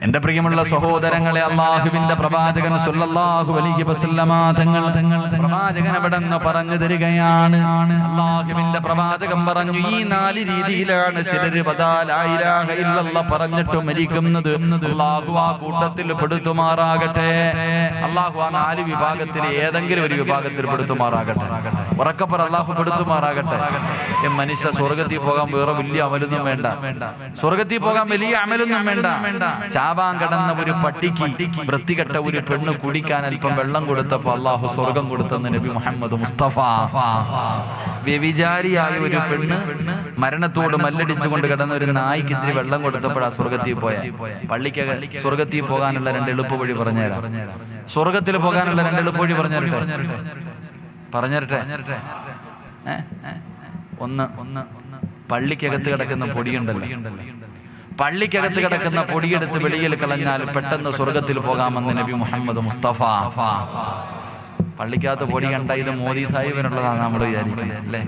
എന്റെ പ്രിയമുള്ള സഹോദരങ്ങളെ, അല്ലാഹുവിന്റെ പ്രവാചകൻ സല്ലല്ലാഹു അലൈഹി വസല്ലമ തങ്ങൾ പ്രവാചകൻ എവിടെന്ന് പറഞ്ഞു തരികയാണ്. അല്ലാഹുവിന്റെ പ്രവാചകൻ പറഞ്ഞു, ഈ 4 രീതിയിലാണ് ചിലര് ലാ ഇലാഹ ഇല്ലല്ലാഹ് പറഞ്ഞിട്ട് മരിക്കുന്നത്. അല്ലാഹു ആ കൂട്ടത്തിൽ പെടുത്തുമാറാകട്ടെ. അല്ലാഹു ആ 4 വിഭാഗത്തിൽ ഏതെങ്കിലും ഒരു വിഭാഗത്തിൽ പെടുത്തുമാറാകട്ടെ. ഉറക്കപ്പറ, അല്ലാഹു പെടുത്തുമാറാകട്ടെ. മനുഷ്യ സ്വർഗത്തിൽ പോകാൻ വേറെ വലിയ അമലൊന്നും വേണ്ട. സ്വർഗത്തിൽ പോകാൻ വലിയ അമലൊന്നും വേണ്ട. ചാവാൻ കിടന്ന ഒരു പട്ടിക്ക് വൃത്തികെട്ട ഒരു പെണ്ണ് കുടിക്കാൻ അല്പം വെള്ളം കൊടുത്തപ്പോ അള്ളാഹു സ്വർഗം കൊടുത്തെന്ന് നബി മുഹമ്മദ് മുസ്തഫ. വ്യഭിചാരിയായ ഒരു പെണ്ണ് മരണത്തോട് മല്ലടിച്ചുകൊണ്ട് കിടന്ന ഒരു നായ്ക്ക് ഇത്തിരി വെള്ളം കൊടുത്തപ്പോഴാ സ്വർഗത്തിൽ പോയ. പള്ളിക്ക് സ്വർഗത്തിൽ പോകാനുള്ള 2 എളുപ്പവഴി പറഞ്ഞുതരാം. സ്വർഗത്തിൽ പോകാനുള്ള 2 എളുപ്പവഴി പറഞ്ഞുതരട്ടെ. ഒന്ന്, പള്ളിക്കകത്ത് കിടക്കുന്ന പൊടിയുണ്ടല്ലോ, പള്ളിക്കകത്ത് കിടക്കുന്ന പൊടിയെടുത്ത് വെളിയിൽ കളഞ്ഞാൽ പെട്ടെന്ന് സ്വർഗത്തിൽ പോകാമെന്ന് നബി മുഹമ്മദ് മുസ്തഫ. പള്ളിക്കകത്ത് പൊടി കണ്ട ഇത് മോദി സാഹിബിനുള്ളതാണ് നമ്മൾ വിചാരിക്കുന്നത് അല്ലേ?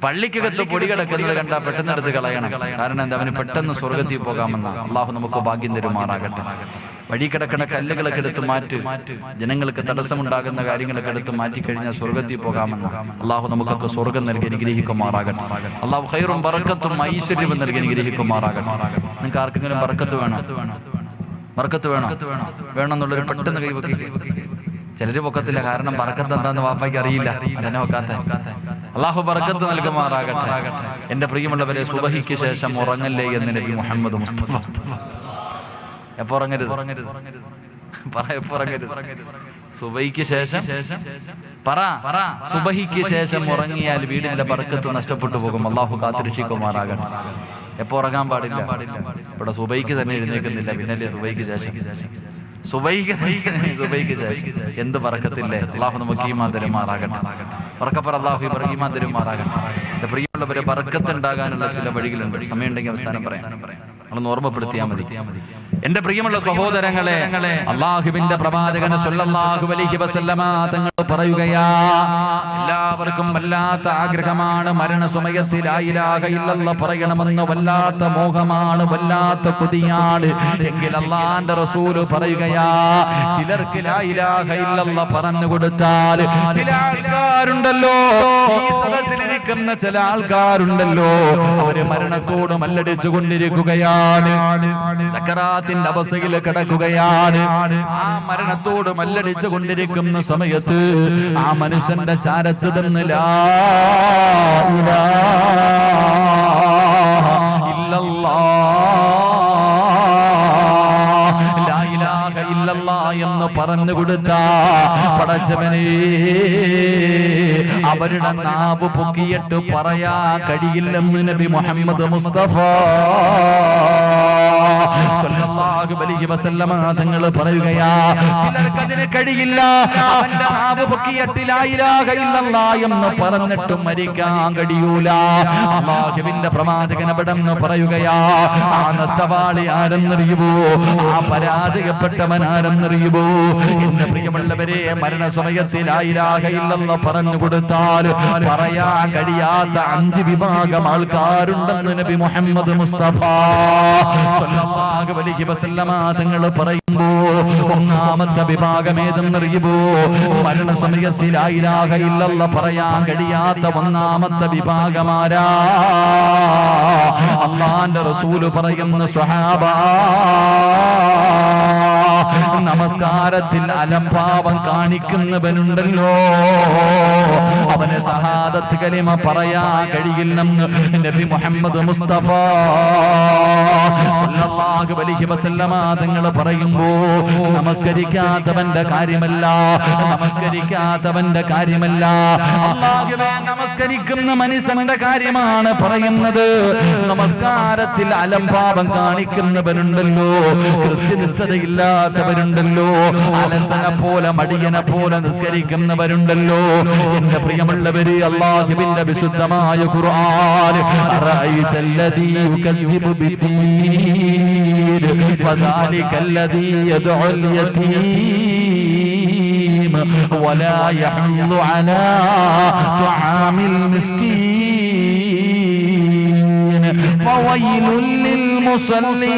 പള്ളിക്കകത്ത് പൊടി കിടക്കുന്നത് കണ്ടാൽ പെട്ടെന്ന് എടുത്ത് കളയണം. കാരണം എന്താ? അവന് പെട്ടെന്ന് സ്വർഗത്തിൽ പോകാമെന്ന. അള്ളാഹു നമുക്ക് ഭാഗ്യം തരുമാറാകട്ടെ. വഴി കിടക്കുന്ന കല്ലുകളൊക്കെ എടുത്ത് മാറ്റി, ജനങ്ങൾക്ക് തടസ്സമുണ്ടാകുന്ന കാര്യങ്ങളൊക്കെ എടുത്ത് മാറ്റിക്കഴിഞ്ഞാൽ സ്വർഗത്തിൽ പോകാമെന്ന്. അള്ളാഹു നമുക്കൊക്കെ സ്വർഗം നൽകി അനുഗ്രഹിക്കുമാറാകട്ടെ. അള്ളാഹു ഖൈറും ബറക്കത്തും ഐശ്വര്യവും നൽകി അനുഗ്രഹിക്കുമാറാകട്ടെ. നിങ്ങൾക്ക് ആർക്കെങ്കിലും ബറക്കത്ത് വേണമെന്നുള്ളൊരു പെട്ടെന്ന് കൈവക്കി. ചിലര് പൊക്കത്തില്ല, കാരണം ബറക്കത്ത് എന്താന്ന് വാപ്പയ്ക്ക് അറിയില്ല. അതന്നെ വെക്കാത്ത. അള്ളാഹു ബറക്കത്ത് നൽകുമാറാകട്ടെ. എന്റെ പ്രിയമുള്ളവരെ, സുബഹിക്ക് ശേഷം ഉറങ്ങല്ലേ എന്ന് നബി മുഹമ്മദ് മുസ്തഫ. എപ്പോ ഉറങ്ങരുത്? സുബഹിക്ക് ശേഷം സുബഹിക്ക് ശേഷം ഉറങ്ങിയാൽ വീടിന്റെ ബർക്കത്ത് നഷ്ടപ്പെട്ടു പോകും. അള്ളാഹു കാത്തുരക്ഷിക്കുമാറാകട്ടെ. എപ്പോ ഉറങ്ങാൻ പാടില്ല? ഇവിടെ സുബഹിക്ക് തന്നെ എഴുന്നേൽക്കുന്നില്ല, പിന്നല്ലേ സുബഹിക്ക് ശേഷം? സുബഹിക്ക് ശേഷം എന്ത് ബർക്കത്തില്ലേ? അള്ളാഹു നമുക്ക് ഈമാൻ തരുമാറാകട്ടെ. ഉറക്കപ്പറ, അള്ളാഹു ഈമാൻ തരുമാറാകട്ടെ. എന്റെ പ്രിയമുള്ളവരെ, ബർക്കത്ത് ഉണ്ടാകാനുള്ള ചില വഴികളുണ്ട്. സമയമുണ്ടെങ്കിൽ അവസാനം പറയാം, നമ്മളൊന്ന് ഓർമ്മപ്പെടുത്തിയാൽ മതി. എന്റെ പ്രിയമുള്ള സഹോദരങ്ങളെ, അല്ലാഹുവിന്റെ പ്രവാചകൻ സല്ലല്ലാഹു അലൈഹി വസല്ലമ തങ്ങൾ പറയുകയാ, എല്ലാവർക്കും വല്ലാത്ത ആഗ്രഹമാണ് മരണസമയത്തിൽ ലാ ഇലാഹ ഇല്ലല്ലാഹ് പറയണമെന്ന്. വല്ലാത്ത മോഹമാണ്, വല്ലാത്ത കൊതിയാണ്. എങ്കിൽ അല്ലാഹുവിന്റെ റസൂൽ പറയുകയാ, ചിലർക്ക് ലാ ഇലാഹ ഇല്ലല്ലാഹ് പറഞ്ഞു കൊടുത്താൽ, ചില ആൾക്കാരുണ്ടല്ലോ, ഈ സദസ്സിലിരിക്കുന്ന ചില ആൾക്കാരുണ്ടല്ലോ, അവര് മരണത്തോട് മല്ലടിച്ചു കൊണ്ടിരിക്കുകയാണ്. സക്കറാത്തിന്റെ അവസ്ഥയിൽ കിടക്കുകയാണ്. ആ മരണത്തോട് മല്ലടിച്ചു കൊണ്ടിരിക്കുന്ന സമയത്ത് ആ മനുഷ്യന്റെ ചാരത്ത് നിന്ന് ലാ ഇലാഹ ഇല്ലല്ലാഹ് എന്ന് പറഞ്ഞു കൊടുത്ത പടച്ചവനെ, അവരുടെ നാവ് പൊക്കിയിട്ട് പറയാ കഴിയില്ലെന്ന് നബി മുഹമ്മദ് മുസ്തഫ സല്ലല്ലാഹു അലൈഹി വസല്ലമ തങ്ങൾ പറയുകയാ, ചിലർക്ക് അതിന് കഴിയില്ല. അവന്റെ നാവ് പൊക്കിയിട്ട് ലാ ഇലാഹ ഇല്ലല്ലാഹ് എന്ന് പറഞ്ഞിട്ട് മരിക്കാൻ കഴിയൂല. അല്ലാഹുവിന്റെ പ്രവാചകൻ അവിടെന്ന് പറയുകയാ, ആ നഷ്ടവാളി ആരെന്നറിയുമോ? ആ പരാജയപ്പെട്ടവൻ ആരെന്നറിയുമോ? എന്റെ പ്രിയമുള്ളവരെ, മരണസമയത്തിൽ ലാ ഇലാഹ ഇല്ലല്ലാഹ് പറഞ്ഞു കൊടുത്താൽ പറയാൻ കഴിയാത്ത 5 വിഭാഗം ആൾക്കാരുണ്ടെന്ന് നബി മുഹമ്മദ് മുസ്തഫ സല്ലല്ലാഹു അലൈഹി വസല്ലമ തങ്ങൾ പറയുമ്പോ, ഒന്നാമത്തെ വിഭാഗം ഏതെന്നറിയുമോ? മരണസമയത്തിൽ ലാ ഇലാഹ ഇല്ലല്ലാഹ് പറയാൻ കഴിയാത്ത ഒന്നാമത്തെ വിഭാഗമാരാ? അല്ലാഹുവിന്റെ റസൂൽ പറയുന്ന സ്വഹാബ, നമസ്കാരത്തിൽ അലംഭാവം കാണിക്കുന്നവനുണ്ടല്ലോ, അവന് സഹാദത്ത് കലിമ പറയാൻ കഴിയില്ലെന്ന് നബി മുഹമ്മദ് മുസ്തഫ സല്ലല്ലാഹു അലൈഹി വസല്ലമ തങ്ങൾ പറയുമ്പോ, നമസ്കരിക്കാത്തവന്റെ കാര്യമല്ല, അല്ലാഹുവേ, നമസ്കരിക്കുന്ന മനുഷ്യന്റെ കാര്യമാണ് പറയുന്നത്. നമസ്കാരത്തിൽ അലംഭാവം കാണിക്കുന്നവരുണ്ടല്ലോ, കൃത്യനിഷ്ഠതയില്ലാത്തവരുണ്ടല്ലോ, അലസനെ പോലെ മടിയനെ പോലെ നിസ്കരിക്കുന്നവരുണ്ടല്ലോ. എന്റെ പ്രിയമുള്ളവര്, അല്ലാഹുവിന്റെ വിശുദ്ധമായ ഖുർആൻ, അറഅയ്തല്ലദീ യുകദ്ദിബു ബിദ്ദീൻ ഫദാലികല്ലദീ യദ്ഉൽ യതീം വലാ യഹുദ്ദു അലാ തുആമിൽ മിസ്കീൻ ഫവൈലുൽ ലിൽ മുസല്ലീൻ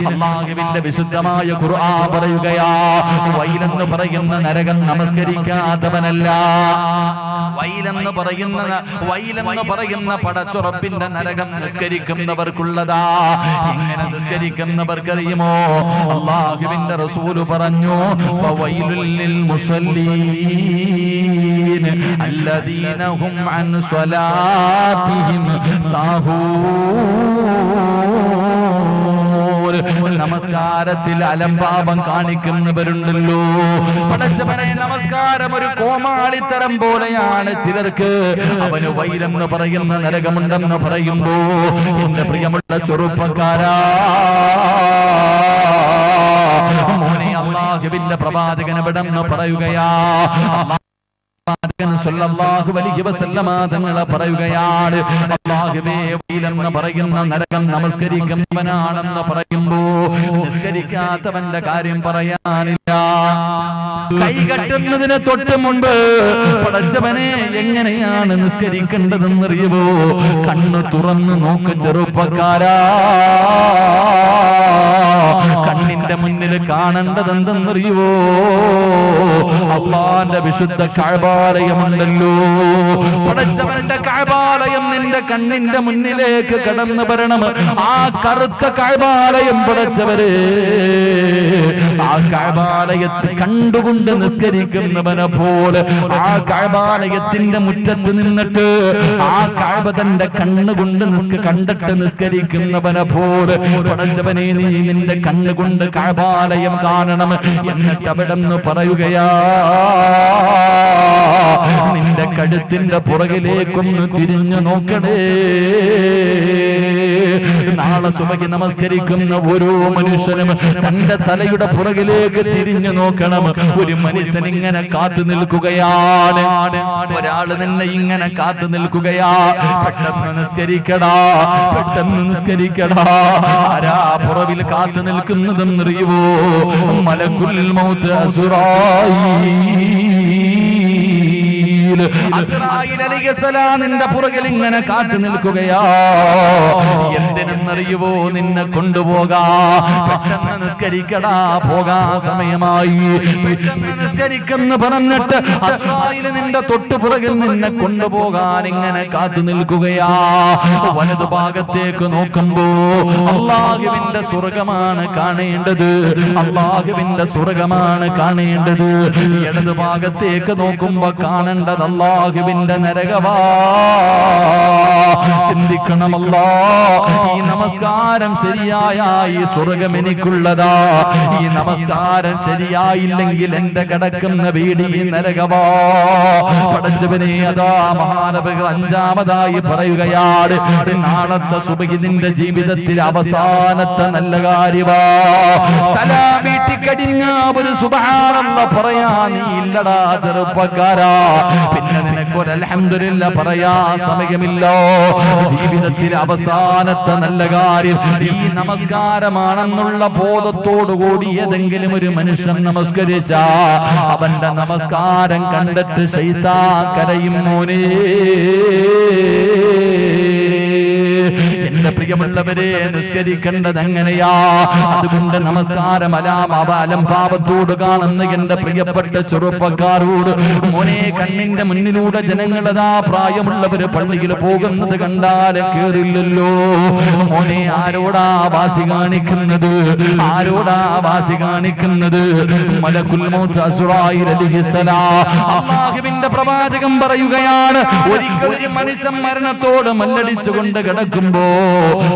അല്ലാഹുവിന്റെ വിശുദ്ധമായ ഖുർആൻ പറയുകയാ, വൈലെന്ന് പറയുന്ന നരകം നമസ്കരിക്കാത്തവനല്ല. വൈലെന്ന് പറയുന്ന പടച്ചുറപ്പിന്റെ നരകം നിസ്കരിക്കുന്നവർക്കുള്ളതാ. എങ്ങനെ നിസ്കരിക്കുന്നവർക്കറിയുമോ? അല്ലാഹുവിന്റെ റസൂല് പറഞ്ഞു, ഫവൈലുൽ ലിൽ മുസല്ലീൻ അല്ലദീന ഹും അൻ സ്വലാത്തിഹിം സാഹൂൻ. നമസ്കാരത്തിൽ അലംഭാവം കാണിക്കുന്നവരുണ്ടല്ലോ. പടച്ചവനെ, നമസ്കാരം ഒരു കോമാളിത്തരം പോലെയാണ് ചിലർക്ക്. അവന് വൈലെന്ന് പറയുന്ന നരകമുണ്ടെന്ന് പറയുമ്പോ, എന്റെ പ്രിയമുള്ള ചെറുപ്പക്കാരാ, മോനെ, അല്ലാഹുവിന്റെ പ്രവാചകൻ എവിടെന്ന് പറയുകയാ, സല്ലല്ലാഹു അലൈഹി വസല്ലമ തങ്ങളെ പറയുകയാണ്, അല്ലാഹുവേ, വൈലെന്ന് പറയുന്ന നരകം നമസ്കരിക്കുന്നവനാണെന്ന് പറയുമ്പോ നിസ്കരിക്കാത്തവന്റെ കാര്യം പറയാനില്ല. കൈകെട്ടുന്നതിന് തൊട്ട് മുമ്പ് പടച്ചവനെ എങ്ങനെയാണ് നിസ്കരിക്കേണ്ടതെന്നറിയുമോ? കണ്ണ് തുറന്നു നോക്ക് ചെറുപ്പക്കാരാ. കണ്ണിന്റെ മുന്നിൽ കാണേണ്ടത് എന്തെന്നറിയുവോ? അല്ലാഹുവിന്റെ വിശുദ്ധ കഅബാലയമുണ്ടല്ലോ. പടച്ചവന്റെ കഅബാലയം നിന്റെ കണ്ണിന്റെ മുന്നിലേക്ക് കടന്നു വരണം. ആ കറുത്ത കഅബാലയം പടച്ചവരെ, ആ കഅബാലയത്തെ കണ്ടുകൊണ്ട് നിസ്കരിക്കുന്നവനെ പോലെ, ആ കഅബാലയത്തിന്റെ മുറ്റത്ത് നിന്നിട്ട് ആ കഅബ തന്റെ കണ്ണുകൊണ്ട് കണ്ടിട്ട് നിസ്കരിക്കുന്നവനെ പോലെ പടച്ചവനെ, നീ നിന്റെ കണ്ണുകൊണ്ട് കഅബാലയം കാണണം. എന്നിട്ട് അവിടെ നിന്ന് പറയുകയാ, നിന്റെ കഴുത്തിന്റെ പുറകിലേക്കൊന്ന് തിരിഞ്ഞു നോക്കണേ. നാളെ സുബഹി നമസ്കരിക്കുന്ന ഓരോ മനുഷ്യനും തന്റെ തലയുടെ പുറകിലേക്ക് തിരിഞ്ഞു നോക്കണം. ഒരു മനുഷ്യൻ ഇങ്ങനെ കാത്തു നിൽക്കുകയാണ്, ഒരാള് തന്നെ ഇങ്ങനെ കാത്തു നിൽക്കുകയാ. പെട്ടെന്ന് നിസ്കരിക്കടാ, പെട്ടെന്ന് നിസ്കരിക്കടാ. ആരാ പുറകിൽ കാത്തു നിൽക്കുന്നതെന്നറിയുവോ? മലക്കുൽ മൗത്ത് അസ്റായീൽ അലൈഹിസ്സലാം നിന്റെ പുറകിൽ ഇങ്ങനെ കാത്തു നിൽക്കുകയാ. എന്തിനെന്നറിയുവോ? നിന്നെ കൊണ്ടുപോകാ. പെട്ടെന്ന് നിസ്കരിക്കടാ, പോകാ സമയമായി. പെട്ടെന്ന് നിസ്കരിക്കെന്ന് പറഞ്ഞിട്ട് അസ്റായീൽ നിന്റെ തൊട്ടു പുറകിൽ നിന്നെ കൊണ്ടുപോകാൻ ഇങ്ങനെ കാത്തു നിൽക്കുകയാ. വലതു ഭാഗത്തേക്ക് നോക്കുമ്പോ അല്ലാഹുവിന്റെ സ്വർഗമാണ് കാണേണ്ടത്, അല്ലാഹുവിന്റെ സ്വർഗമാണ് കാണേണ്ടത്. ഇടതു ഭാഗത്തേക്ക് നോക്കുമ്പോ കാണേണ്ടത് അല്ലാഹുവിന്റെ നരകവാ. ചിന്തിക്കണമല്ലോ, ഈ നമസ്കാരം ശരിയായ ഈ സ്വർഗം എനിക്കുള്ളതാ. ഈ നമസ്കാരം ശരിയായില്ലെങ്കിൽ എന്റെ കിടക്കുന്ന വീട് ഈ നരകവാ. പടച്ചവനെ, അതാ മഹാനബികൾ അഞ്ചാമതായി പറയുകയാണ്, നാളത്തെ സുബഹി നിന്റെ ജീവിതത്തിൽ അവസാനത്തെ നല്ല കാര്യമാ. സലാം വീട്ടിക്കടിഞ്ഞ ഒരു സുബ്ഹാനല്ലാഹ് പറയാ നീ ഇല്ലടാ ചെറുപ്പക്കാരാ. പിന്നെ നിനക്കൊരു അൽഹംദുലില്ലാഹ് പറയാ സമയമില്ലോ. ജീവിതത്തിൽ അവസാനത്തെ നല്ല കാര്യം ഈ നമസ്കാരമാണെന്നുള്ള ബോധത്തോടുകൂടി ഏതെങ്കിലും ഒരു മനുഷ്യൻ നമസ്കരിച്ച അവന്റെ നമസ്കാരം കണ്ടിട്ട് ശൈത്താൻ കരയും. മോനെ, എന്റെ പ്രിയമുള്ളവരെ, നിസ്കരിക്കേണ്ടത് എങ്ങനെയാ? അതുകൊണ്ട് നമസ്കാരം അലംഭാവത്തോട് കാണുന്ന എന്റെ പ്രിയപ്പെട്ട ചെറുപ്പക്കാരോട്, മോനെ, കണ്ണിന്റെ മുന്നിലൂടെ ജനങ്ങളതാ പ്രായമുള്ളവര് പള്ളിയിൽ പോകുന്നത് കണ്ടാല് കേറില്ലല്ലോ. മോനെ, ആരോടാ വാശി കാണിക്കുന്നത്? ആരോടാ വാശി കാണിക്കുന്നത്? മലക്കുൽ മൗത്ത് അസ്റായീൽ അലൈഹിസ്സലാം. അല്ലാഹുവിന്റെ പ്രവാചകൻ പറയുകയാണ്, ഒരിക്കൽ ഒരു മനുഷ്യൻ മരണത്തോട് മല്ലടിച്ചുകൊണ്ട് കിടക്കുമ്പോ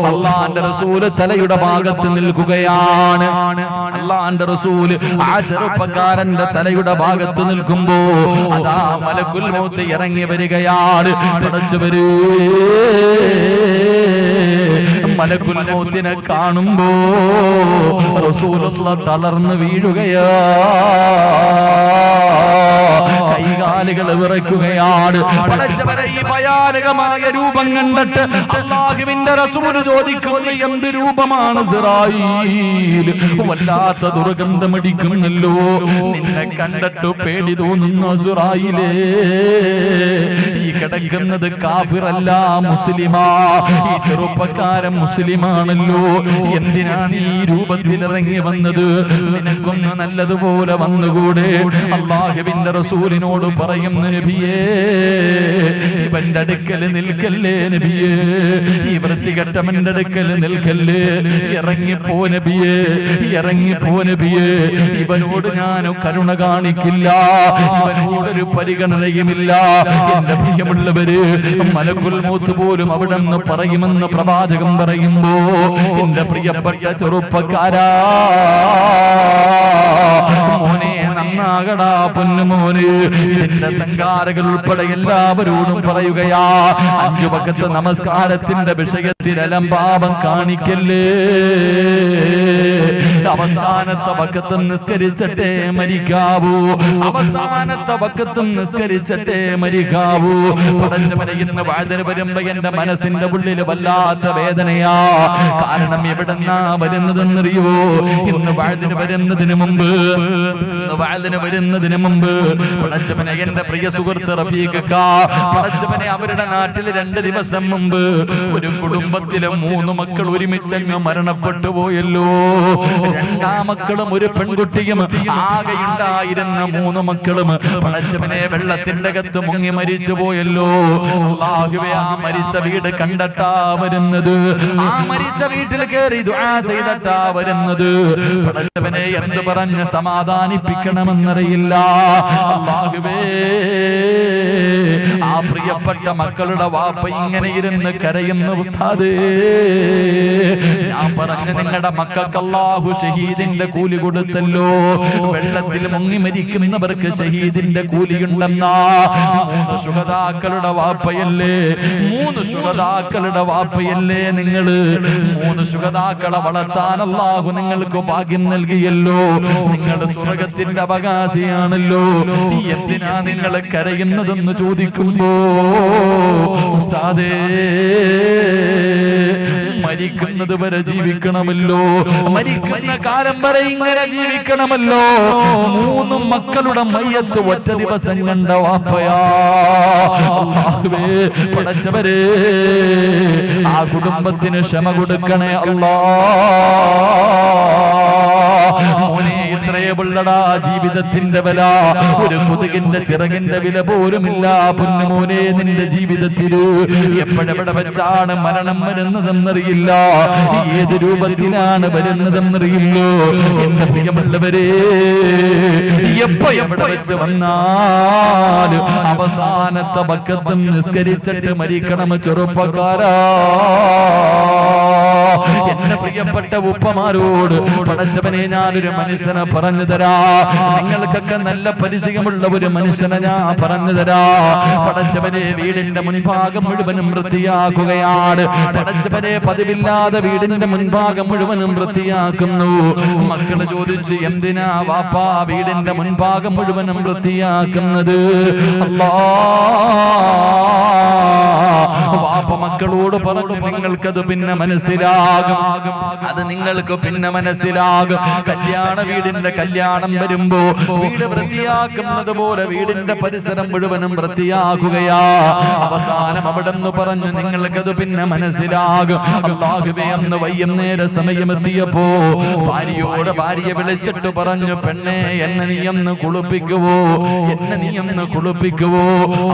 അല്ലാഹുവിന്റെ റസൂല് തലയുടെ ഭാഗത്ത് നിൽക്കുകയാണ്. അല്ലാഹുവിന്റെ റസൂല് ആ ചെറുപ്പക്കാരന്റെ തലയുടെ ഭാഗത്ത് നിൽക്കുമ്പോ അതാ മലക്കുൽ മൗത്ത് ഇറങ്ങി വരികയാണ്. പടച്ചവരേ, മലക്കുൽ മൗത്തിനെ കാണുമ്പോ റസൂലുള്ളാഹി തളർന്നു വീഴുകയാ. കൈകാലുകൾ വിറയ്ക്കുകയാണ്. പടച്ചവരെ, ഈ ഭയാനകമായ രൂപം കണ്ടിട്ട് അല്ലാഹുവിന്റെ റസൂൽ ചോദിക്കുന്നു, എന്ത് രൂപമാണ് ഇസ്രായീൽ? വല്ലാത്ത ദുർഗന്ധമടിക്കുന്നല്ലോ. നിന്നെ കണ്ടിട്ട് പേടി തോന്നുന്നു ഇസ്രായീലേ. ഈ കിടക്കുന്നത് കാഫിറല്ല, മുസ്ലിമാ. ഈ ചെറുപ്പക്കാരൻ മുസ്ലിമാണല്ലോ, എന്തിനാ നീ ഈ രൂപത്തിൽ ഇറങ്ങി വന്നത്? നിനക്കൊന്ന് നല്ലതുപോലെ വന്നുകൂടെ? അല്ലാഹുവിന്റെ റസൂലിനോട് പറയുന്നു, നബിയേ ഇവന്റെ അടുക്കൽ നിൽക്കല്ലേ നബിയേ, ഈ വൃത്തികെട്ടവന്റെ അടുക്കൽ നിൽക്കല്ലേ, ഇറങ്ങിപ്പോ നബിയേ, ഇറങ്ങിപ്പോ നബിയേ. ഇവനോട് ഞാൻ കരുണ കാണിക്കില്ല, ഇവനോടൊരു പരിഗണനയുമില്ല. എന്റെ പ്രിയമുള്ളവര്, മലക്കുൽ മൗത്ത് പോലും അവിടെ നിന്ന് പറയുമെന്ന് പ്രവാചകൻ പറയുമ്പോ, എന്റെ പ്രിയപ്പെട്ട ചെറുപ്പക്കാരാ, മോനെ നന്നാകടാ പൊന്നുമോന്. എന്റെ സംഘാരകൾ ഉൾപ്പെടെ എല്ലാവരോടും പറയുകയാ, 5 വഖത്ത് നമസ്കാരത്തിന്റെ വിഷയത്തിൽ അലംഭാവം കാണിക്കല്ലേ. അവസാനത്തെ വഖത്തും നിസ്കരിച്ചിട്ടേ മരിക്കാവൂ, അവസാനത്തെ വഖത്തും നിസ്കരിച്ചിട്ടേ മരിക്കാവൂ. പടച്ചവനെ, ഇന്ന് വാഴ്തിന് വരുമ്പോ എന്റെ മനസ്സിന്റെ ഉള്ളിൽ വല്ലാത്ത വേദനയാ. കാരണം എവിടെന്നാ വരുന്നതെന്നറിയോ? ഇന്ന് വാഴ്തിന് വരുന്നതിന് മുമ്പ്, പടച്ചവനെ എന്റെ പ്രിയ സുഹൃത്ത് റഫീഖ, പടച്ചവനെ അവരുടെ നാട്ടിൽ 2 ദിവസം മുമ്പ് ഒരു കുടുംബത്തിലെ 3 മക്കൾ ഒരുമിച്ചങ്ങ് മരണപ്പെട്ടു പോയല്ലോ. 2 മക്കളും ഒരു പെൺകുട്ടിയും, ആകെയുണ്ടായിരുന്ന 3 മക്കളും പടച്ചവനെ വെള്ളത്തിന്റെ അകത്ത് മുങ്ങി മരിച്ചു പോയല്ലോ. അല്ലാഹുവേ, ആ മരിച്ച വീട് കണ്ടിട്ടാ വരുന്നത്, ആ മരിച്ച വീട്ടിൽ കയറി ദുആ ചെയ്തിട്ടാ വരുന്നത്. പടച്ചവനെ എന്ത് പറഞ്ഞ് സമാധാനിപ്പിക്കണമെന്നറിയില്ല. അല്ലാഹുവേ, ആ പ്രിയപ്പെട്ട മക്കളുടെ വാപ്പ ഇങ്ങനെ ഇരുന്ന് കരയുന്ന ഉസ്താദേ, ഞാൻ പറഞ്ഞു നിങ്ങളുടെ മക്കൾക്ക് അല്ലാഹു ഷഹീദിന്റെ കൂലി കൊടുത്തല്ലോ. വെള്ളത്തിൽ മുങ്ങി മരിക്കുന്നവർക്ക് ഷഹീദിന്റെ കൂലിയുണ്ടെന്നാ. 3 ശുഹദാക്കളുടെ വാപ്പയല്ലേ, 3 ശുഹദാക്കളുടെ വാപ്പയല്ലേ നിങ്ങള്? 3 ശുഹദാക്കളെ വളർത്താൻ അല്ലാഹു നിങ്ങൾക്ക് ഭാഗ്യം നൽകിയല്ലോ. നിങ്ങൾ സ്വർഗത്തിന്റെ അവകാശിയാണല്ലോ. എന്തിനാ നിങ്ങൾ കരയുന്നതെന്ന് ചോദിക്കുമ്പോ, ഉസ്താദേ മരിക്കുന്നത് വരെ ജീവിക്കണമല്ലോ, മരിക്കുന്ന കാലം വരെ ഇങ്ങനെ ജീവിക്കണമല്ലോ. 3 മക്കളുടെ മയ്യത്ത് ഒറ്റ ദിവസം കണ്ട വാപ്പയാ. അല്ലാഹുവേ, പടച്ചവരെ ആ കുടുംബത്തിന് ക്ഷമ കൊടുക്കണേ അല്ലാ. മോനെ, ഇത്രയേ ഉള്ളടാ ജീവിതത്തിന്റെ വില, ഒരു കൊതുകിന്റെ ചിറകിന്റെ വില പോലുമില്ല. പൊന്നുമോനെ, നിന്റെ ജീവിതത്തിൽ എപ്പോഴെവിടെ വെച്ചാണ് മരണം വരുന്നതെന്നറിയില്ല, ഏത് രൂപത്തിലാണ് വരുന്നതെന്നറിയില്ലോ. എന്റെ പ്രിയമുള്ളവരെ, എപ്പോ എവിടെ വെച്ച് വന്നാലും അവസാനത്തെ വഖത്തും നിസ്കരിച്ചിട്ട് മരിക്കണം ചെറുപ്പക്കാരാ. എന്റെ പ്രിയപ്പെട്ട ഉപ്പമാരോട് പടച്ചവനെ ഞാനൊരു മനുഷ്യനെ പറഞ്ഞു തരാ, നിങ്ങൾക്കൊക്കെ നല്ല പരിചയമുള്ള ഒരു മനുഷ്യനെ ഞാൻ പറഞ്ഞു തരാ. പടച്ചവനെ വീടിന്റെ മുൻഭാഗം മുഴുവനും വൃത്തിയാക്കുകയാണ്. പടച്ചവനെ പതിവില്ലാതെ വീടിന്റെ മുൻഭാഗം മുഴുവനും വൃത്തിയാക്കുന്നു. മക്കള് ചോദിച്ചു, എന്തിനാ വാപ്പാ വീടിന്റെ മുൻഭാഗം മുഴുവനും വൃത്തിയാക്കുന്നത്? അല്ലാ, വാപ്പ മക്കളോട് പറഞ്ഞു, നിങ്ങൾക്കത് പിന്നെ മനസ്സിലാകും, അത് നിങ്ങൾക്ക് പിന്നെ മനസ്സിലാകും. കല്യാണ വീടിന്റെ കല്യാണം വരുമ്പോ വീട് വൃത്തിയാക്കുന്നത് പോലെ വീടിന്റെ പരിസരം മുഴുവനും വൃത്തിയാക്കുകയാ. അവസാനം അവിടെ നിന്ന് പറഞ്ഞു, നിങ്ങൾക്കത് പിന്നെ മനസ്സിലാകും. അല്ലാഹുവേ, അന്ന് വൈകുന്നേര സമയമെത്തിയപ്പോ ഭാര്യയോട് ഭാര്യ വിളിച്ചിട്ട് പറഞ്ഞു, പെണ്ണെ എന്നെ നീ ഒന്ന് കുളിപ്പിക്കുവോ, എന്നെ നീ ഒന്ന് കുളിപ്പിക്കുവോ.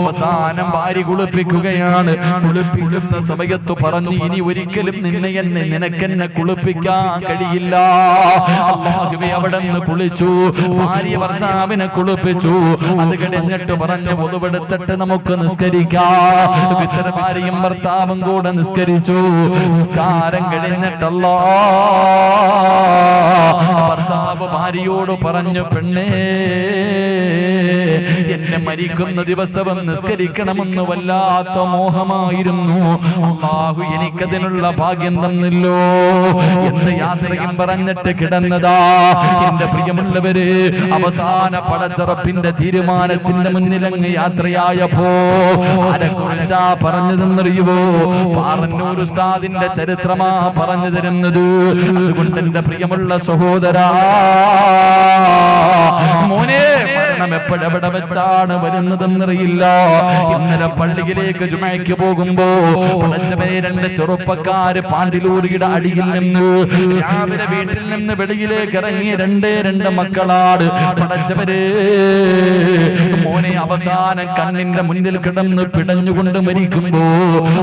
അവസാനം ഭാര്യ കുളിപ്പിക്കുകയാണ്. കുളിപ്പിക്കുന്ന സമയത്ത് പറഞ്ഞു, ഇനി ഒരിക്കലും നിനക്കെന്നെ കുളിപ്പിക്കാൻ കഴിയില്ല. അല്ലാഹുവേ, അവിടെ നിന്ന് കുളിച്ചു, ഭാര്യ ഭർത്താവിനെ കുളിപ്പിച്ചു. അത് കഴിഞ്ഞിട്ട് പറഞ്ഞു, ഒതുവെടുത്തിട്ട് നമുക്ക് നിസ്കരിക്കാം. ഭാര്യയും ഭർത്താവും കൂടെ നിസ്കരിച്ചു. നിസ്കാരം കഴിഞ്ഞിട്ടല്ല ഭർത്താവ് ഭാര്യയോട് പറഞ്ഞു, പെണ്ണേ എന്നെ മരിക്കുന്ന ദിവസവും നിസ്കരിക്കണമെന്ന് വല്ലാത്ത മോഹമായിരുന്നു. അല്ലാഹു എനിക്കതിനുള്ള ഭാഗ്യം തന്നല്ലോ എന്ന് യാത്രയും പറഞ്ഞിട്ട് കിടന്നതാ. എന്റെ പ്രിയമുള്ളവര്, അവസാന പടച്ചറപ്പിന്റെ തീരുമാനത്തിന്റെ മുന്നിലങ്ങ് യാത്രയായപ്പോ ആരെക്കുറിച്ചാ പറഞ്ഞതെന്നറിയുവോ? പാറന്നൂർ ഉസ്താദിന്റെ ചരിത്രമാ പറഞ്ഞു തരുന്നത്. അതുകൊണ്ട് എന്റെ പ്രിയമുള്ള സഹോദരാ, മോനെ മരണം എപ്പോഴെവിടെ വെച്ചാണ് വരുന്നതെന്നറിയില്ല. ഇന്നലെ പള്ളിയിലേക്ക് ജുമയ്ക്ക് പോകുമ്പോ പടച്ചവനെ 2 ചെറുപ്പക്കാര് പാണ്ടിലൂരിയുടെ അടിയിൽ നിന്ന് രാവിലെ വീട്ടിൽ നിന്ന് വെളിയിലേക്ക് ഇറങ്ങിയ 2 മക്കളാട്. പടച്ചവരെ മോനെ അവസാനം കണ്ണിന്റെ മുന്നിൽ കിടന്ന് പിടഞ്ഞുകൊണ്ട് മരിക്കുമ്പോ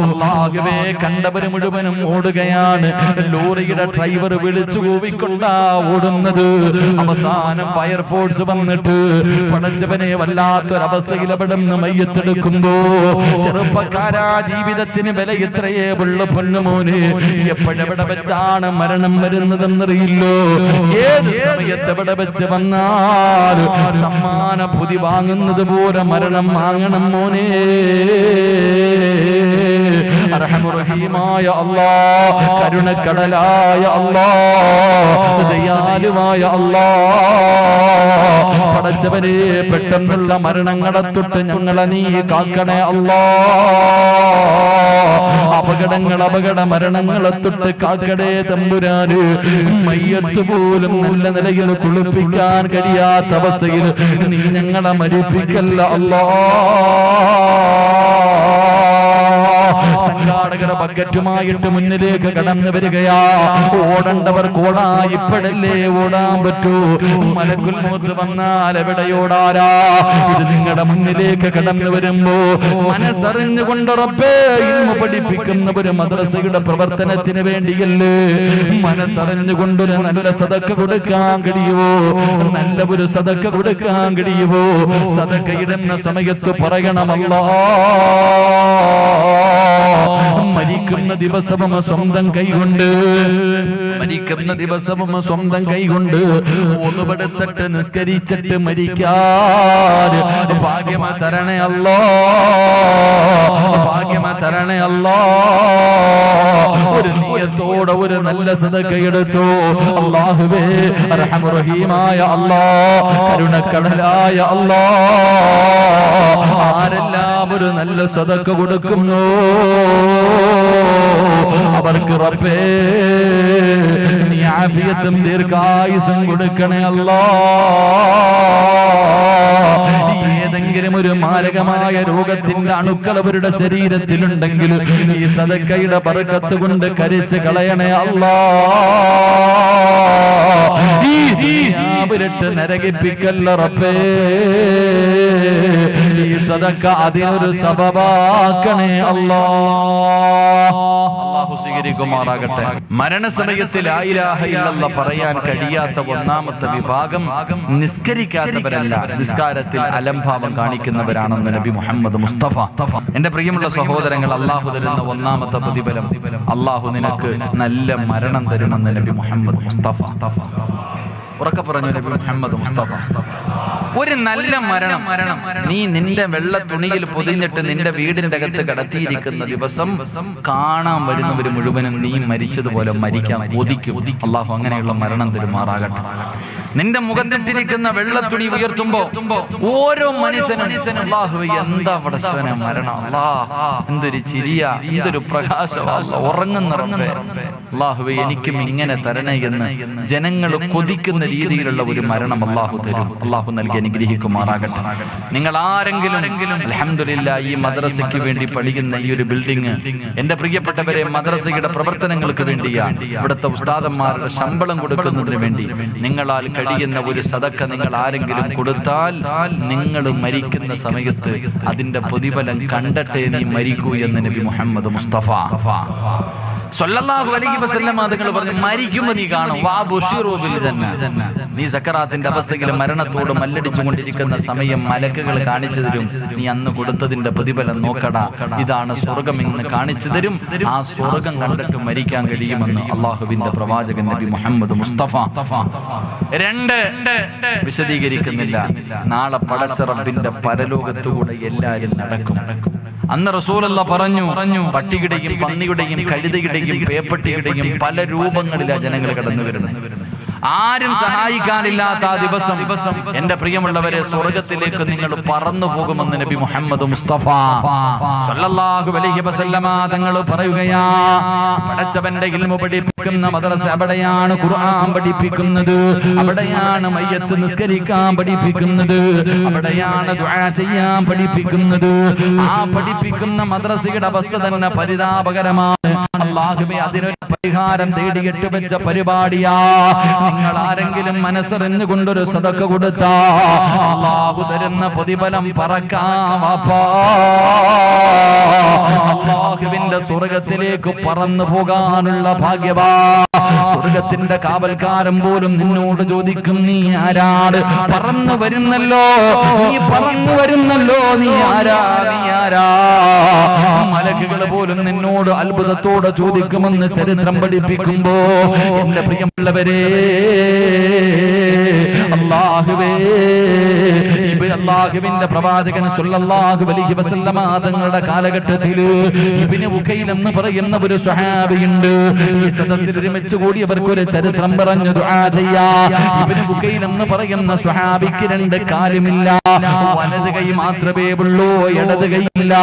അല്ലാഹുവേ കണ്ടവര് മുഴുവനും ഓടുകയാണ്. ലോറിയുടെ ഡ്രൈവർ വിളിച്ചു കൂവിക്കൊണ്ടാ ഓടുന്നത്. അവസാനം ഫയർഫോഴ്സ് വന്നിട്ട് പടച്ചവനെ വല്ലാത്തൊരവസ്ഥയിൽ അവിടെ നിന്ന് മയ്യത്തെടുക്കുമ്പോ ചെറുപ്പക്കാരാ ജീവിതത്തിന് വില ഇത്രയേ ഉള്ള പൊന്നുമോനെ, എപ്പോഴെവിടെ വെച്ചാണ് മരണം വരുന്നതെന്നറിയില്ലോ. ഏത് സമയത്ത് എവിടെ വെച്ച് വന്നാൽ സമ്മാന പൊതി വാങ്ങുന്നത് പോലെ മരണം വാങ്ങണം മോനെ. റഹീമായ അല്ലാഹ്, കരുണക്കടലായ അല്ലാഹ്, ദയാലുവായ അല്ലാഹ്, പടച്ചവനെ പെട്ടെന്നുള്ള മരണങ്ങളെ തൊട്ട് ഞങ്ങളെ നീ കാക്കണേ അല്ലാഹ്. അപകട മരണങ്ങളെ തൊട്ട് കാക്കടേ തമ്പുരാന്. മയ്യത്ത് പോലും നല്ല നിലയിൽ കുളിപ്പിക്കാൻ കഴിയാത്ത അവസ്ഥയിൽ നീ ഞങ്ങളെ മരിപ്പിക്കല്ല അല്ലാഹ്. സംഘാടകർ ബക്കറ്റുമായിട്ട് മുന്നിലേക്ക് കടന്നു വരികയാ. ഓടേണ്ടവർ ഓടാ, ഇപ്പോഴല്ലേ ഓടാൻ പറ്റൂ. മലക്കുൽ മൗത്ത് വന്നാൽ എവിടെയോടാരാ? ഇത് നിങ്ങളുടെ മുന്നിലേക്ക് കടന്നു വരുമ്പോ മനസ്സറിഞ്ഞുകൊണ്ട് റബ്ബേ ഇൽമു പഠിപ്പിക്കുന്ന ഒരു മദ്രസയുടെ പ്രവർത്തനത്തിന് വേണ്ടിയല്ലേ. മനസ്സറിഞ്ഞുകൊണ്ടൊരു നല്ല സദക്ക കൊടുക്കാൻ കഴിയുമോ? നല്ല ഒരു സദക്ക കൊടുക്കാൻ കഴിയുമോ? സദക്ക ഇടുന്ന സമയത്ത് പറയണമല്ലോ, മരിക്കുന്ന ദിവസവും സ്വന്തം കൈകൊണ്ട് ഒന്നുപെടുത്തിട്ട് നിസ്കരിച്ചിട്ട് മരിക്കാൻ ഭാഗ്യമ തരണേ അല്ലാ, ഭാഗ്യമ തരണേ അല്ലാ. ഒരു നിയത്തോടെ ഒരു നല്ല സദഖ എടുത്തു. അല്ലാഹുവേ റഹ്മാൻ റഹീമായ അല്ലാഹ്, കരുണക്കടലായ അല്ലാഹ്, ആരെല്ലാം ഒരു നല്ല സദഖ കൊടുക്കുന്നു അവർക്ക് റബ്ബേ നീ ആഫിയത്തും ദീർഘായുസ്സും കൊടുക്കണേ അല്ലാഹ്. ഏതെങ്കിലും ഒരു മാരകമായ രോഗത്തിന്റെ അണുക്കൾ അവരുടെ ശരീരത്തിലുണ്ടെങ്കിൽ ഈ സദഖയുടെ ബർക്കത്ത് കൊണ്ട് കരിച്ച് കളയണേ അല്ലാഹ്. അവരിട്ട് നരകിപ്പിക്കല്ല റബ്ബേ. ഈ സദഖ അതിനൊരു സബബാക്കണേ അല്ലാഹ്. അല്ലാഹു സ്വീകരിക്കുമാറാകട്ടെ. മരണസമയത്ത് ലാ ഇലാഹ ഇല്ലല്ലാഹ് പറയാൻ കഴിയാത്ത ഒന്നാമത്തെ വിഭാഗം നിസ്കരിക്കാത്തവരല്ല, നിസ്കാരത്തിൽ അലംഭാവം കാണിക്കുന്നവരാണെന്ന് നബി മുഹമ്മദ് മുസ്തഫ. എന്റെ പ്രിയമുള്ള സഹോദരങ്ങൾ, അല്ലാഹു തരുന്ന ഒന്നാമത്തെ പ്രതിഫലം, അല്ലാഹു നിനക്ക് നല്ല മരണം തരുമെന്ന് നബി മുഹമ്മദ് മുസ്തഫ. ഉറക്കെ പറഞ്ഞു നബി മുഹമ്മദ് മുസ്തഫ. ഒരു നല്ല മരണം നീ നിന്റെ വെള്ള തുണിയിൽ പൊതിഞ്ഞിട്ട് നിന്റെ വീടിന്റെ അകത്ത് കടത്തിയിരിക്കുന്ന ദിവസം കാണാൻ വരുന്നവര് മുഴുവനും നീ മരിച്ചതുപോലെ മരിക്കാൻ കൊതിക്കും. അള്ളാഹു അങ്ങനെയുള്ള മരണം തരുമാറാകട്ടെ. നിന്റെ മുഖത്തിട്ടിരിക്കുന്ന വെള്ള തുണി ഉയർത്തുമ്പോ ഓരോ മനുഷ്യനും അല്ലാഹുവേ എന്താ പടച്ചവനെ മരണം, എന്തൊരു ചിരിയ, എന്തൊരു പ്രകാശം, ഉറങ്ങുന്ന റബ്ബേ അല്ലാഹുവേ എനിക്കും ഇങ്ങനെ തരണേ എന്ന് ജനങ്ങൾ കൊതിക്കുന്ന രീതിയിലുള്ള ഒരു മരണം അല്ലാഹു തരും. അല്ലാഹു നൽകി അനുഗ്രഹിക്കുമാറാകട്ടെ. നിങ്ങൾ ആരെങ്കിലും അൽഹംദുലില്ലാഹ് ഈ മദ്രസയ്ക്ക് വേണ്ടി പഠിക്കുന്ന ഈ ഒരു ബിൽഡിംഗ് എന്റെ പ്രിയപ്പെട്ടവരെ മദ്രസയുടെ പ്രവർത്തനങ്ങൾക്ക് വേണ്ടിയാണ്, ഇവിടുത്തെ ഉസ്താദന്മാരുടെ ശമ്പളം കൊടുക്കുന്നതിന് വേണ്ടി നിങ്ങളാൽ കഴിയുന്ന ഒരു സദഖ നിങ്ങൾ ആരെങ്കിലും കൊടുത്താൽ നിങ്ങൾ മരിക്കുന്ന സമയത്ത് അതിന്റെ പ്രതിഫലം കണ്ടട്ടെ നീ മരിക്കൂ എന്ന് നബി മുഹമ്മദ് മുസ്തഫ സല്ലല്ലാഹു അലൈഹി വസല്ലം തങ്ങൾ പറഞ്ഞു, മരിക്കുമ്പോൾ നീ കാണും വാ ബുശിറു ബിൽ ജന്ന. നീ സക്കറാത്തിന്റെ അവസ്ഥയിൽ മരണത്തോട് മല്ലടിച്ചുകൊണ്ടിരിക്കുന്ന സമയം മലക്കുകൾ കാണിച്ചു തരും, നീ അന്ന് കൊടുത്തതിന്റെ പ്രതിഫലം നോക്കടാ, ഇതാണ് സ്വർഗം എന്ന് കാണിച്ചു തരും. ആ സ്വർഗം കണ്ടിട്ട് മരിക്കാൻ കഴിയുമെന്ന് അള്ളാഹുവിന്റെ പ്രവാചകൻ നബി മുഹമ്മദ് മുസ്തഫ. രണ്ട് വിശദീകരിക്കുന്നില്ല, നാളെ പടച്ച റബ്ബിന്റെ പരലോകത്തുകൂടെ എല്ലാരും നടക്കും. അന്ന് റസൂലുള്ള പറഞ്ഞു, പട്ടിയുടെയും പന്നിയുടെയും കഴുതയുടെയും പേപ്പട്ടിയുടെയും പല രൂപങ്ങളിലാ ജനങ്ങൾ കടന്നു വരുന്നത്. ആരും സഹായിക്കാനില്ലാത്ത ആ ദിവസം എന്റെ പ്രിയമുള്ളവരെ സ്വർഗത്തിലേക്ക് നിങ്ങൾ പറന്നു പോകുമെന്ന് നബി മുഹമ്മദ് മുസ്തഫ സല്ലല്ലാഹു അലൈഹി വസല്ലമ തങ്ങൾ പറയുകയാ. പടച്ചവന്റെ ഇൽമു പഠിപ്പിക്കുന്ന പഠിപ്പിക്കുന്ന മദ്രസ, അവിടെയാണ് ഖുർആൻ പഠിപ്പിക്കുന്നത്, അവിടെയാണ് മയ്യത്ത് നിസ്കരിക്കാൻ പഠിപ്പിക്കുന്നത്, അവിടെയാണ് ദുആ ചെയ്യാൻ പഠിപ്പിക്കുന്നത്. ആ പഠിപ്പിക്കുന്ന മദ്രസയുടെ അവസ്ഥ തന്നെ പരിതാപകരമാണ്. അല്ലാഹുവേ, അതിനൊരു പരിഹാരം തേടിയിട്ട് വെച്ച പരിപാടിയാ. നിങ്ങൾ ആരെങ്കിലും മനസ്സറിഞ്ഞുകൊണ്ടൊരു സദഖ കൊടുത്താ അല്ലാഹു തരുന്ന പ്രതിഫലം പറക്കാം. അല്ലാഹുവിന്റെ സ്വർഗത്തിലേക്ക് പറന്നു പോകാനുള്ള ഭാഗ്യവാ. സ്വർഗത്തിന്റെ കാവൽക്കാരൻ പോലും നിന്നോട് ചോദിക്കും, നീ ആരാണ്? പറന്നു വരുന്നല്ലോ, നീ പറന്നു വരുന്നല്ലോ, നീ ആരാ, നീ ആരാ? മലക്കുകൾ പോലും നിന്നോട് അത്ഭുതത്തോടെ ചോദിക്കുമെന്ന് ചരിത്രം പഠിപ്പിക്കുമ്പോ എന്റെ പ്രിയമുള്ളവരെ, അല്ലാഹുവിന്റെ പ്രവാചകൻ സല്ലല്ലാഹു അലൈഹി വസല്ലമ തങ്ങളുടെ കാലഘട്ടത്തിൽ ഇബ്നു ഉഖൈൽ എന്ന് പറയുന്ന ഒരു സ്വഹാബിയുണ്ട്. ഈ സദസ്സിൽ ഒരുമിച്ച് കൂടിയവർക്ക് ഒരു ചരിത്രം പറഞ്ഞു ദുആ ചെയ്യാ. ഇബ്നു ഉഖൈൽ എന്ന് പറയുന്ന സ്വഹാബിക്ക് രണ്ട് കാലുമില്ല, വലത് കൈ മാത്രമേ ഉള്ളൂ, ഇടത് കൈയില്ല.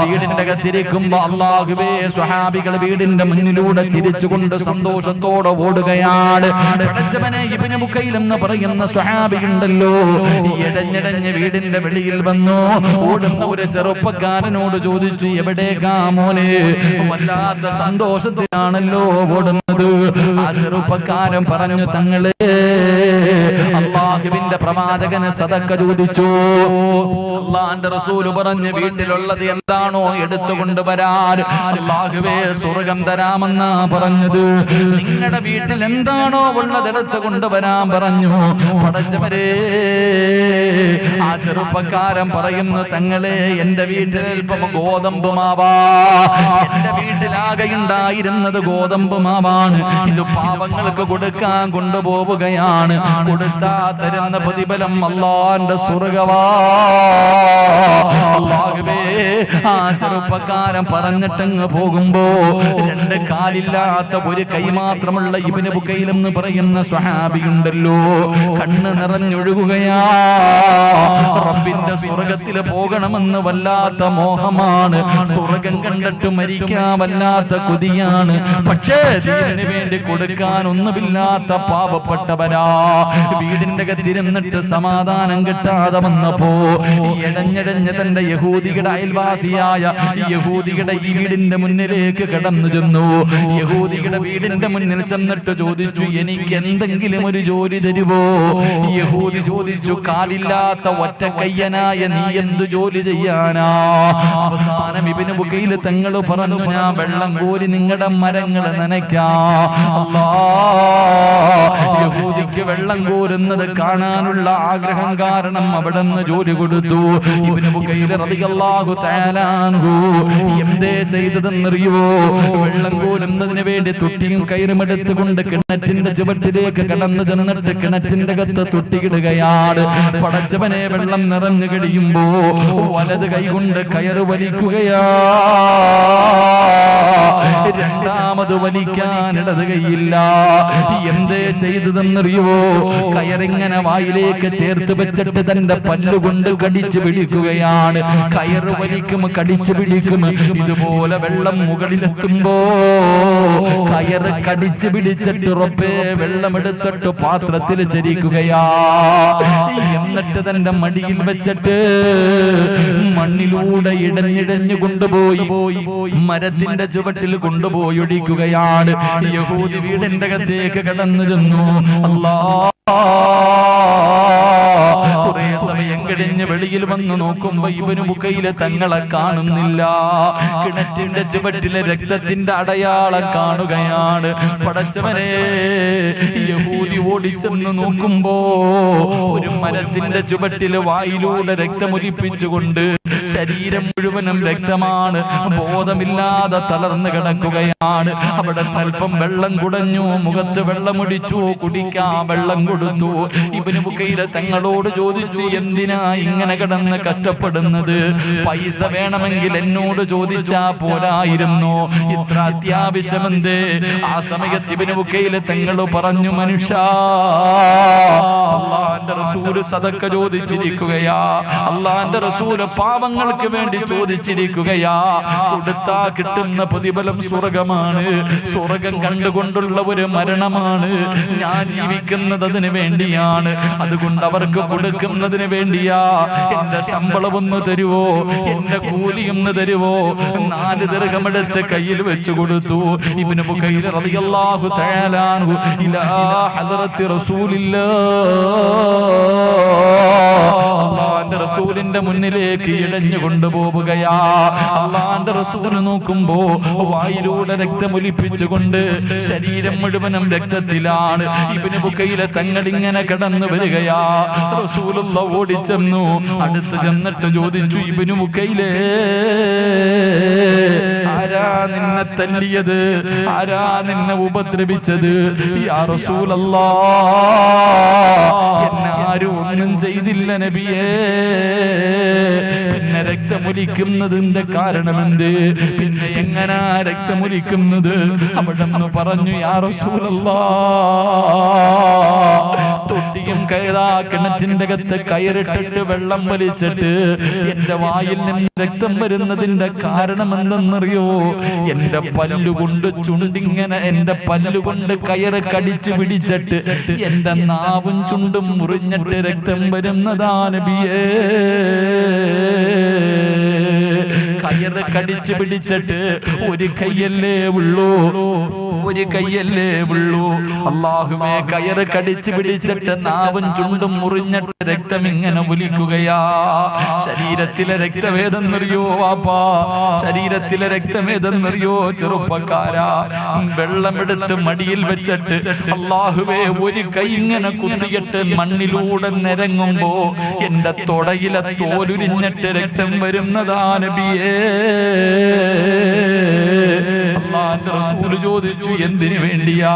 വീടിന്റെ അകത്തിരിക്കുമ്പോ അല്ലാഹുവേ, സ്വഹാബികൾ വീടിന്റെ മുന്നിലൂടെ ചിരിച്ചുകൊണ്ട് സന്തോഷത്തോടെ ഓടുകയാണ്. പടച്ചവനെ, ഇബ്നു ഉഖൈൽ എന്ന് പറയുന്ന സ്വഹാബിയുണ്ടല്ലോ, ഇടഞ്ഞിടഞ്ഞ് വീടിന്റെ വെളിയിൽ വന്നു. ഓടുന്ന ഒരു ചെറുപ്പക്കാരനോട് ചോദിച്ചു, എവിടേക്കാ മോനെ? വല്ലാത്ത സന്തോഷത്തിലാണല്ലോ ഓടുന്നത്. ആ ചെറുപ്പക്കാരൻ പറഞ്ഞു, തങ്ങളെ, അല്ലാഹുവിന്റെ പ്രവാചകന് സദഖ ചോദിച്ചു. അല്ലാഹുവിന്റെ റസൂൽ പറഞ്ഞു, വീട്ടിലുള്ളത് എന്താണോ എടുത്തുകൊണ്ടുവരാൻ. അല്ലാഹുവേ, സ്വർഗം തരാമെന്നാ പറഞ്ഞത്. നിങ്ങളുടെ വീട്ടിൽ എന്താണോ ഉള്ളത് എടുത്തു കൊണ്ടുവരാൻ പറഞ്ഞു. പടച്ചവരെ, ആ ചെറുപ്പക്കാരൻ പറയുന്നു, തങ്ങളെ, എന്റെ വീട്ടിൽ അല്പം ഗോതമ്പ് മാവാ. എന്റെ വീട്ടിലാകെ ഉണ്ടായിരുന്നത് ഗോതമ്പ് മാവാണ്. ഇത് പാവങ്ങൾക്ക് കൊടുക്കാൻ കൊണ്ടുപോവുകയാണ്. കൊടുത്താ തരുന്ന പ്രതിഫലം അല്ലാഹുവിന്റെ സ്വർഗവാ. അല്ലാഹുവേ, ആ ചെറുപ്പക്കാരൻ പറഞ്ഞിട്ടങ്ങ് പോകുമ്പോ രണ്ട് കാലില്ലാത്ത ഒരു കൈ മാത്രമുള്ള ഇബ്നു ഉഖൈൽ എന്ന് പറയുന്ന സ്വഹാബിയുണ്ടല്ലോ, കണ്ണ് നിറഞ്ഞൊഴുകുകയാ. റബ്ബിന്റെ സ്വർഗത്തിൽ പോകണമെന്ന് വല്ലാത്ത മോഹമാണ്. സ്വർഗം കണ്ടിട്ട് മരിക്കാൻ വല്ലാത്ത കൊതിയാണ്. പക്ഷേ ദീനിന് വേണ്ടി കൊടുക്കാൻ ഒന്നുമില്ലാത്ത പാവപ്പെട്ടവരാ. വീടിന്റെ അകത്തിരുന്നിട്ട് സമാധാനം കിട്ടാതെ വന്നപ്പോ ഇഴഞ്ഞിഴഞ്ഞ് തന്റെ യഹൂദിയുടെ അയൽവാസിയായ യഹൂദിയുടെ ഈ വീടിന്റെ മുന്നിലേക്ക് കടന്നു ചെന്നു. യഹൂദിയുടെ വീടിന്റെ മുന്നിൽ ചെന്നിട്ട് ചോദിച്ചു, എനിക്ക് എന്തെങ്കിലും ഒരു ജോലി തരുവോ? യഹൂദി ചോദിച്ചു, കാലില്ലാത്ത ഒറ്റക്കയ്യനായ നീ എന്ത് ജോലി ചെയ്യാനാ? അവസാനം ഇബ്നു ഉഖൈൽ തങ്ങൾ പറഞ്ഞു, ഞാൻ വെള്ളം കോരി നിങ്ങളുടെ മരങ്ങൾ നനയ്ക്കാം. യഹൂദിക്ക് വെള്ളം കോരുന്നത് കാണാനുള്ള ആഗ്രഹം കാരണം അവിടെ നിന്ന് ജോലി കൊടുത്തു. ഇബ്നു ഉഖൈൽ റളിയല്ലാഹു തആല അൻഹു എന്തേ ചെയ്തതെന്നറിയുവോ? വെള്ളം കോരുന്നതിന് വേണ്ടി തൊട്ടിയും കയറും എടുത്തുകൊണ്ട് കിണറ്റിന്റെ ചുവട്ടിലേക്ക് കടന്നു ചെന്നിട്ട് കിണറ്റിന്റെ അകത്ത് തൊട്ടിയിടുകയാണ്. പടച്ചവനെ, വെള്ളം നിറഞ്ഞു കഴിയുമ്പോ വലത് കൈകൊണ്ട് കയറ് വലിക്കുകയാ. രണ്ടാമത് വലിക്കാൻ ഇടത് കൈയില്ല. എന്തേ ചെയ്തതെന്നറിയുവോ? കയറിങ്ങനെ വായിലേക്ക് ചേർത്ത് വെച്ചിട്ട് തന്റെ പല്ലുകൊണ്ട് കടിച്ചു പിടിക്കുകയാണ്. കയറ് വലിക്കും, കടിച്ചു പിടിക്കും. ഇതുപോലെ വെള്ളം മുകളിലെത്തുമ്പോ കയറ് കടിച്ചു പിടിച്ചിട്ട് റബ്ബേ, വെള്ളമെടുത്തിട്ട് പാത്രത്തിൽ ചരിക്കുകയാ. എന്നിട്ട് തന്റെ മടിയിൽ വെച്ചിട്ട് മണ്ണിലൂടെ ഇടഞ്ഞിടഞ്ഞു കൊണ്ടുപോയി മരത്തിന്റെ ചുവട്ടിൽ കൊണ്ടുപോയി ഒഴിക്കുകയാണ്. യഹൂദി വീടിന്റെ അകത്തേക്ക് കടന്നു ചെന്നു. കുറെ സമയം കഴിഞ്ഞ് വെളിയിൽ വന്ന് നോക്കുമ്പോ ഇബ്നു ഉഖൈൽ തങ്ങളെ കാണുന്നില്ല. കിണറ്റിന്റെ ചുവട്ടിലെ രക്തത്തിന്റെ അടയാളം കാണുകയാണ്. പടച്ചവനെ, യഹൂദി ഓടിച്ചെന്ന് നോക്കുമ്പോ ഒരു മരത്തിന്റെ ചുവട്ടില് വായിലൂടെ രക്തമൊലിപ്പിച്ചുകൊണ്ട് ശരീരം മുഴുവനും രക്തമാണ്. ബോധമില്ലാതെ തളർന്നു കിടക്കുകയാണ്. അവിടെ അല്പം വെള്ളം കുടഞ്ഞു, മുഖത്ത് വെള്ളമൊടിച്ചു, കുടിക്കാൻ വെള്ളം കൊടുത്തു. ഇബ്നു ഉഖൈൽ തങ്ങളോട് ചോദിച്ചു, എന്തിനാ ഇങ്ങനെ കിടന്ന് കഷ്ടപ്പെടുന്നത്? പൈസ വേണമെങ്കിൽ എന്നോട് ചോദിച്ചാ പോരായിരുന്നു, ഇത്ര അത്യാവശ്യമെന്തേ? ആ സമയത്ത് ഇബ്നു ഉഖൈൽ തങ്ങൾ പറഞ്ഞു, മനുഷ്യ, അല്ലാഹുവിന്റെ റസൂൽ സദഖ ചോദിച്ചിരിക്കുകയാ. അല്ലാഹുവിന്റെ റസൂൽ പാവങ്ങൾ പാവങ്ങൾക്ക് വേണ്ടി ചോദിച്ചിരിക്കുകയാ. കൊടുത്താ കിട്ടുന്ന പ്രതിഫലം സ്വർഗമാണ്. സ്വർഗം കണ്ടുകൊണ്ടുള്ള ഒരു മരണമാണ്. ഞാൻ ജീവിക്കുന്നത് അതിനു വേണ്ടിയാണ്. അതുകൊണ്ട് അവർക്ക് കൊടുക്കുന്നതിന് വേണ്ടിയാ. എന്റെ ശമ്പളം ഒന്ന് തരുവോ, എന്റെ കൂലി ഒന്ന് തരുവോ? 4 ദിർഹമെടുത്ത് കയ്യിൽ വെച്ചു കൊടുത്തു. ഇബ്നു ബുഖൈർ റളിയല്ലാഹു തആല അൻഹു ഇലാ ഹദ്റത്തി റസൂലില്ലാഹ്, അല്ലാഹുവിന്റെ റസൂലിന്റെ മുന്നിലേക്ക് ഇഴഞ്ഞു കൊണ്ടുപോവുകയാ. അല്ലാഹുവിന്റെ റസൂൽ നോക്കുമ്പോ വായിലൂടെ രക്തമൊലിപ്പിച്ചുകൊണ്ട് ശരീരം മുഴുവനും രക്തത്തിലാണ്. ഇബ്നു ബുഖൈർ തങ്ങൾ ഇങ്ങനെ കടന്നു വരികയാ. റസൂലുള്ളാഹി ഓടിച്ചെന്നു. അടുത്ത് ചെന്നിട്ട് ചോദിച്ചു, ഇബ്നു ബുഖൈലേ, ആരാ നിന്നെ തല്ലിയത്? ആരാ നിന്നെ ഉപദ്രവിച്ചത്? യാ റസൂലല്ലാഹ്, എന്നെ ആരും ഒന്നും ചെയ്തില്ല നബിയേ. പിന്നെ രക്തമൊലിക്കുന്നതിന്റെ കാരണമെന്ത്? പിന്നെ എങ്ങനാ രക്തമൊലിക്കുന്നത്? അവിടെന്ന് പറഞ്ഞു, യാ റസൂലല്ലാഹ്, തൊട്ടിയും കയറാ കിണറ്റിന്റെ അകത്ത് കയറിട്ടിട്ട് വെള്ളം വലിച്ചിട്ട് എന്റെ വായിൽ നിന്ന് രക്തം വരുന്നതിന്റെ കാരണം എന്തെന്നറിയോ? എന്റെ പല്ലുകൊണ്ട് ചുണ്ടിങ്ങനെ, എന്റെ പല്ലുകൊണ്ട് കയറ് കടിച്ചു പിടിച്ചിട്ട് എന്റെ നാവും ചുണ്ടും മുറിഞ്ഞിട്ട് രക്തം വരുന്നതാ നബിയേ. കയറ് കടിച്ചു പിടിച്ചിട്ട് ഒരു കൈയല്ലേ ഉള്ളൂ, ഒരു കൈയല്ലേ ഉള്ളൂ. അല്ലാഹുവേ, കയറ് കടിച്ചു പിടിച്ചിട്ട് നാവും ചുണ്ടും മുറിഞ്ഞിട്ട് രക്തം ഇങ്ങനെ ഒലിക്കുകയാ. ശരീരത്തിലെ രക്തവേദനറിയോ വാപ്പാ? ശരീരത്തിലെ രക്തവേദനറിയോ ചെറുപ്പക്കാരാ? വെള്ളമെടുത്ത് മടിയിൽ വെച്ചിട്ട് അല്ലാഹുവേ, ഒരു കൈ ഇങ്ങനെ കുത്തിയിട്ട് മണ്ണിലൂടെ നിരങ്ങുമ്പോ എന്റെ തൊടയിലെ തോലുരിഞ്ഞിട്ട് രക്തം വരുന്നതാ നബിയേ. അല്ലാഹുവിന്റെ റസൂൽ ചോദിച്ചു, എന്തിനു വേണ്ടിയാ?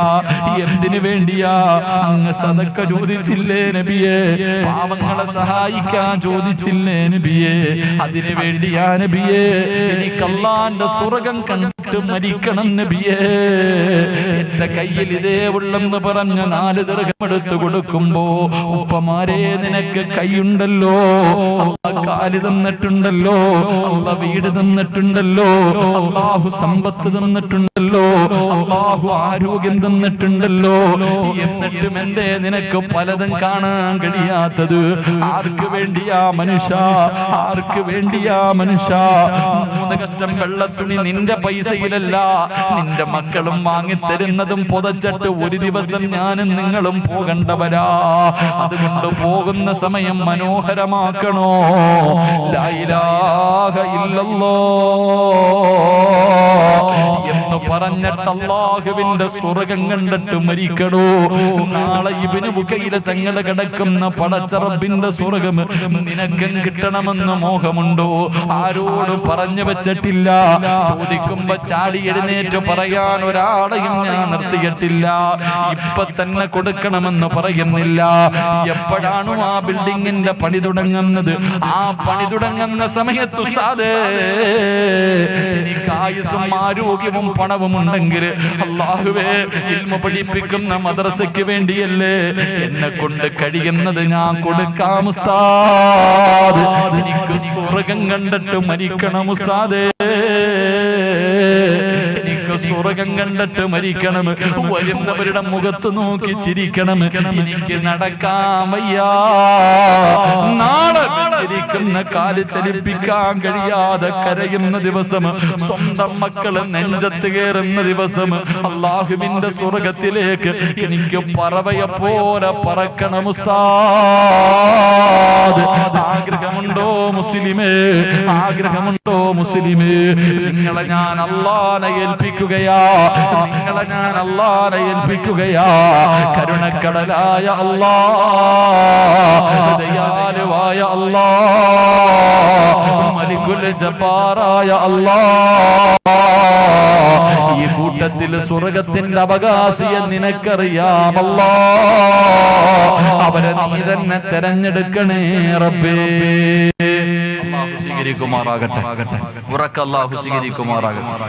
എന്തിനു വേണ്ടിയാ? അങ്ങ് സദക്ക ചോദിച്ചില്ലേ നബിയേ? പാവങ്ങളെ സഹായിക്കാൻ ചോദിച്ചില്ലേ നബിയേ? അതിനു വേണ്ടിയാ നബിയേ. എനിക്ക് അല്ലാഹുവിന്റെ സ്വർഗം കണ്ടിട്ട് മരിക്കണം നബിയേ. എന്റെ കയ്യിൽ ഇതേ ഉള്ളെന്ന് പറഞ്ഞ 4 ദിർഹം എടുത്തു കൊടുക്കുമ്പോ, ഉപ്പമാരെ, നിനക്ക് കൈയുണ്ടല്ലോ, അല്ലാഹു കാല് തന്നിട്ടുണ്ടല്ലോ, അല്ലാഹു വീട് തന്നിട്ടുണ്ടല്ലോ, അല്ലാഹു സമ്പത്ത് തന്നിട്ടുണ്ടല്ലോ, അല്ലാഹു ആരോഗ്യം തന്നിട്ടുണ്ടല്ലോ. എന്നിട്ടും എന്തേ നിനക്ക് പലതും കാണാൻ കഴിയാത്തത്? ആർക്ക് വേണ്ടിയാ മനുഷ്യ? ആർക്ക് വേണ്ടിയാ മനുഷ്യ? 3 കഷ്ടം വെള്ളത്തുണി നിന്റെ പൈസയിലല്ല, നിന്റെ മക്കളും വാങ്ങിത്തരുന്നതും പുതച്ചിട്ട് ഒരു ദിവസം ഞാനും നിങ്ങളും പോകണ്ടവരാ. അതുകൊണ്ട് പോകുന്ന സമയം മനോഹരമാക്കണോ. ലാ ഇലാഹ ഇല്ലല്ലാഹ് എന്ന് പറഞ്ഞിട്ട് അല്ലാഹുവിന്റെ സ്വർഗം കണ്ടിട്ട് മരിക്കണോ. നാളെ ഇബ്നു ബുഖൈർ തങ്ങൾ കിടക്കുന്ന പടച്ച റബ്ബിന്റെ സ്വർഗം നിനക്കും കിട്ടണമെന്ന് മോഹമുണ്ടോ? ആരോടും പറഞ്ഞു വെച്ചിട്ടില്ല. ചോദിക്കുമ്പോ ചാടി എഴുന്നേറ്റ് പറയാൻ ഒരാളെയും ഞാൻ നിർത്തിയിട്ടില്ല. ഇപ്പൊ തന്നെ കൊടുക്കണമെന്ന് പറയുന്നില്ല. എപ്പോഴാണോ ആ ബിൽഡിങ്ങിന്റെ പണി തുടങ്ങുന്നത്, ആ പണി തുടങ്ങുന്ന സമയത്ത് ഉസ്താദേ, എനിക്ക് ആയുസ്സും ആരോഗ്യവും പണവും ഉണ്ടെങ്കിൽ അല്ലാഹുവേ, ഇൽമു പഠിപ്പിക്കുന്ന മദ്രസയ്ക്ക് വേണ്ടിയല്ലേ എന്നെ കൊണ്ട് കഴിയുന്നത് ഞാൻ കൊടുക്കാം ഉസ്താദ്. എനിക്ക് സ്വർഗം കണ്ടിട്ട് മരിക്കണം ഉസ്താദേ, എനിക്ക് സ്വർഗം കണ്ടിട്ട് മരിക്കണം. വരുന്നവരുടെ മുഖത്ത് നോക്കി ചിരിക്കണം. എനിക്ക് നടക്കാൻ വയ്യാ. നാളെ ചിരിക്കുന്ന കാല് ചലിപ്പിക്കാൻ കഴിയാതെ കരയുന്ന ദിവസം, സ്വന്തം മക്കള് നെഞ്ചത്ത് കയറുന്ന ദിവസം, അല്ലാഹുവിന്റെ സ്വർഗത്തിലേക്ക് എനിക്ക് പറവയെ പോലെ പറക്കണം ഉസ്താദ്. ആഗ്രഹമുണ്ടോ മുസ്ലിമേ? ആഗ്രഹമുണ്ടോ മുസ്ലിമേ? നിങ്ങളെ ഞാൻ അല്ലാഹനെ ഏൽപ്പിക്കുകയാ, നിങ്ങളെ ഞാൻ അല്ലാഹനെ ഏൽപ്പിക്കുകയാ. കരുണക്കടലായ അല്ലാഹ്, ദയാലുവായ അല്ലാഹ്, മലിക്കുൽ ജബ്ബാറായ അല്ലാഹ്, ഈ കൂട്ടത്തിൽ സ്വർഗത്തിന്റെ അവകാശിയെ നിനക്കറിയാമല്ലോ. അവരെ നീ തന്നെ തെരഞ്ഞെടുക്കണേ റബ്ബേ. അല്ലാഹു സ്വീകരിക്കുമാറാകട്ടെ. ഉറക്കെ അല്ലാഹു സ്വീകരിക്കുമാറാകട്ടെ.